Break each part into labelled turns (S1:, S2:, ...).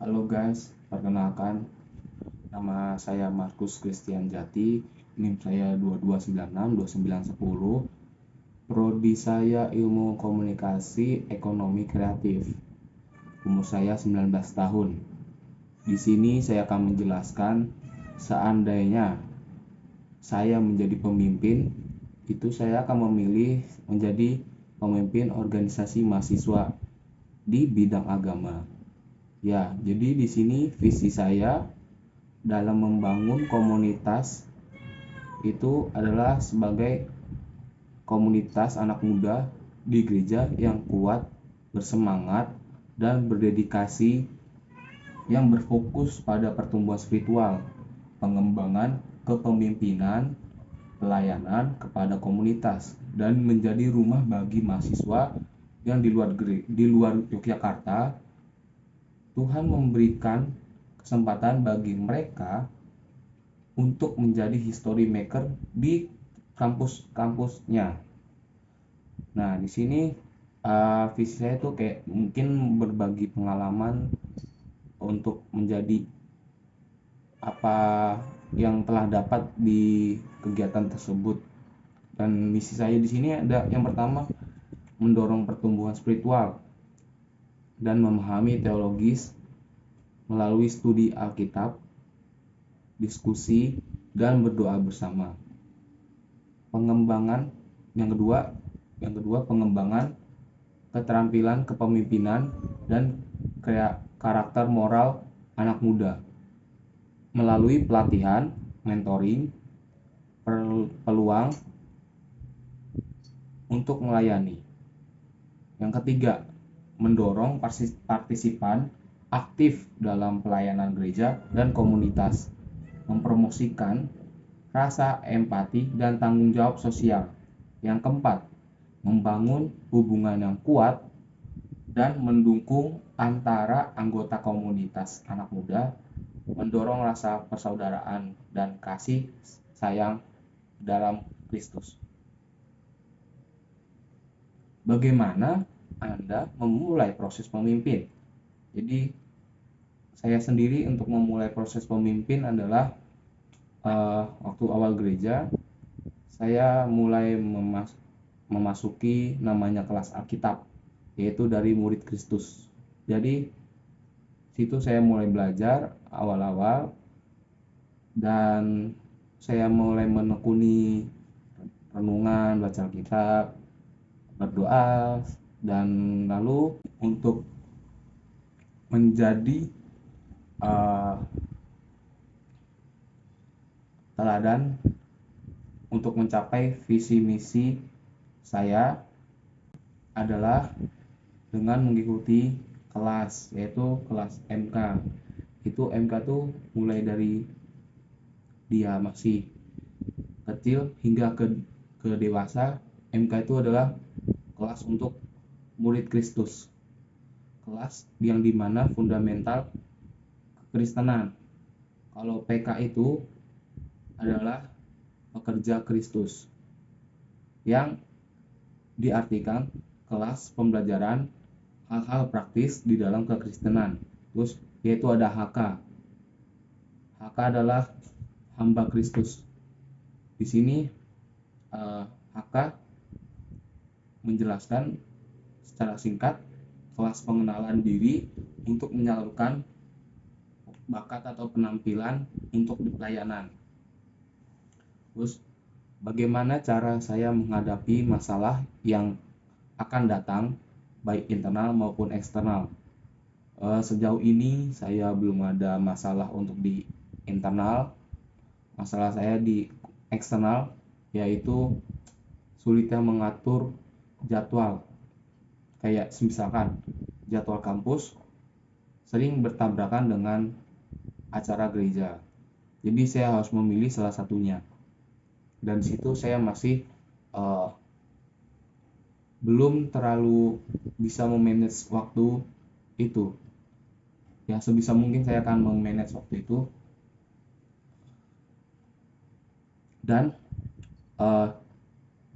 S1: Halo guys, perkenalkan nama saya Markus Christian Jati, NIM saya 22962910. Prodi saya Ilmu Komunikasi Ekonomi Kreatif. Umur saya 19 tahun. Di sini saya akan menjelaskan seandainya saya menjadi pemimpin, itu saya akan memilih menjadi pemimpin organisasi mahasiswa di bidang agama. Ya, jadi di sini visi saya dalam membangun komunitas itu adalah sebagai komunitas anak muda di gereja yang kuat, bersemangat, dan berdedikasi, yang berfokus pada pertumbuhan spiritual, pengembangan kepemimpinan, pelayanan kepada komunitas, dan menjadi rumah bagi mahasiswa yang di luar Yogyakarta. Tuhan memberikan kesempatan bagi mereka untuk menjadi history maker di kampus-kampusnya. Nah, di sini visi saya tuh kayak mungkin berbagi pengalaman untuk menjadi apa yang telah dapat di kegiatan tersebut. Dan misi saya di sini ada yang pertama, mendorong pertumbuhan spiritual dan memahami teologis melalui studi Alkitab, diskusi, dan berdoa bersama. Pengembangan yang kedua pengembangan keterampilan kepemimpinan dan karakter moral anak muda melalui pelatihan, mentoring, peluang untuk melayani. Yang ketiga, mendorong partisipan aktif dalam pelayanan gereja dan komunitas, mempromosikan rasa empati dan tanggung jawab sosial. Yang keempat, membangun hubungan yang kuat dan mendukung antara anggota komunitas anak muda, mendorong rasa persaudaraan dan kasih sayang dalam Kristus. Bagaimana Anda memulai proses pemimpin? Jadi saya sendiri untuk memulai proses pemimpin adalah waktu awal gereja saya mulai memasuki namanya kelas Alkitab, yaitu dari murid Kristus. Jadi situ saya mulai belajar awal-awal dan saya mulai menekuni renungan, baca Alkitab, berdoa, dan lalu untuk menjadi teladan untuk mencapai visi misi saya adalah dengan mengikuti kelas, yaitu kelas MK. Itu MK tuh mulai dari dia masih kecil hingga ke dewasa. MK itu adalah kelas untuk murid Kristus, kelas yang dimana fundamental kekristenan. Kalau PK itu adalah pekerja Kristus, yang diartikan kelas pembelajaran hal-hal praktis di dalam kekristenan. Terus yaitu ada HK. HK adalah hamba Kristus. Di sini HK menjelaskan secara singkat kelas pengenalan diri untuk menyalurkan bakat atau penampilan untuk di pelayanan. Terus bagaimana cara saya menghadapi masalah yang akan datang baik internal maupun eksternal. Sejauh ini saya belum ada masalah untuk di internal. Masalah saya di eksternal yaitu sulitnya mengatur jadwal. Kayak misalkan jadwal kampus sering bertabrakan dengan acara gereja. Jadi saya harus memilih salah satunya. Dan situ saya masih belum terlalu bisa memanage waktu itu. Ya sebisa mungkin saya akan memanage waktu itu. Dan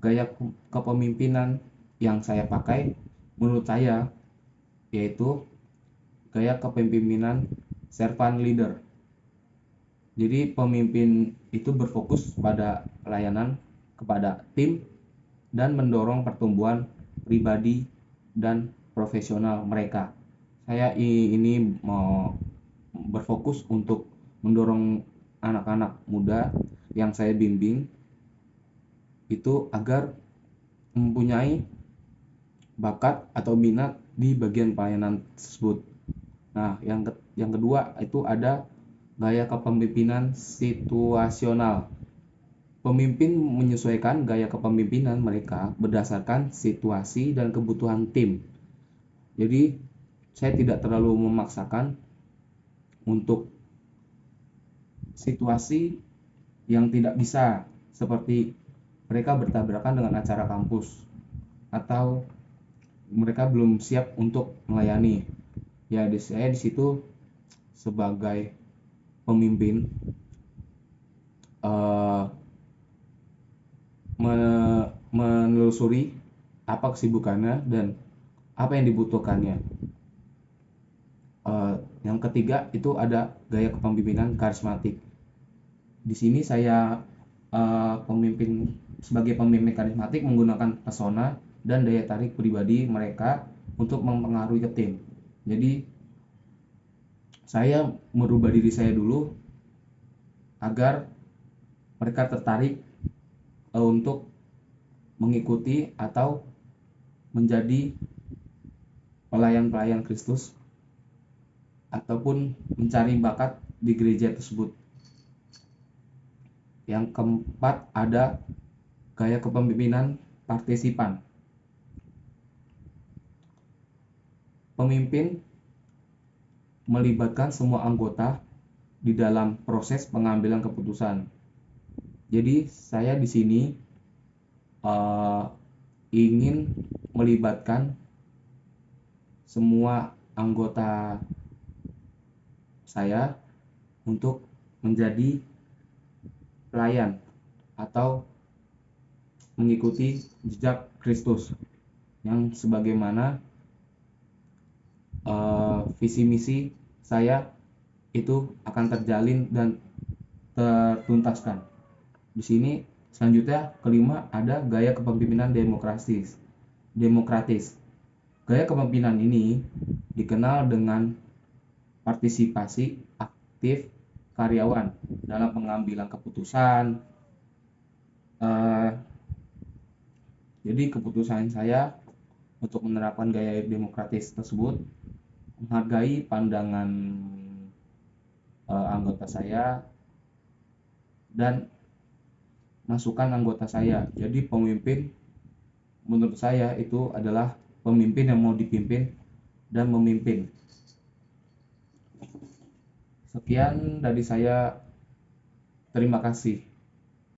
S1: gaya kepemimpinan yang saya pakai menurut saya yaitu gaya kepemimpinan servant leader. Jadi pemimpin itu berfokus pada pelayanan kepada tim dan mendorong pertumbuhan pribadi dan profesional mereka. Saya ini mau berfokus untuk mendorong anak-anak muda yang saya bimbing itu agar mempunyai bakat atau minat di bagian pelayanan tersebut. Nah, yang kedua itu ada gaya kepemimpinan situasional. Pemimpin menyesuaikan gaya kepemimpinan mereka berdasarkan situasi dan kebutuhan tim. Jadi, saya tidak terlalu memaksakan untuk situasi yang tidak bisa, seperti mereka bertabrakan dengan acara kampus atau mereka belum siap untuk melayani. Ya, saya di situ sebagai pemimpin menelusuri apa kesibukannya dan apa yang dibutuhkannya. Yang ketiga itu ada gaya kepemimpinan karismatik. Di sini saya sebagai pemimpin karismatik menggunakan pesona dan daya tarik pribadi mereka untuk mempengaruhi ke tim. Jadi saya merubah diri saya dulu agar mereka tertarik untuk mengikuti atau menjadi pelayan-pelayan Kristus ataupun mencari bakat di gereja tersebut. Yang keempat ada gaya kepemimpinan partisipan. Pemimpin melibatkan semua anggota di dalam proses pengambilan keputusan. Jadi saya di sini ingin melibatkan semua anggota saya untuk menjadi pelayan atau mengikuti jejak Kristus yang sebagaimana visi misi saya itu akan terjalin dan tertuntaskan. Di sini selanjutnya kelima ada gaya kepemimpinan demokratis. Gaya kepemimpinan ini dikenal dengan partisipasi aktif karyawan dalam pengambilan keputusan. Jadi keputusan saya untuk menerapkan gaya demokratis tersebut menghargai pandangan anggota saya dan masukan anggota saya. Jadi pemimpin menurut saya itu adalah pemimpin yang mau dipimpin dan memimpin. Sekian dari saya. Terima kasih.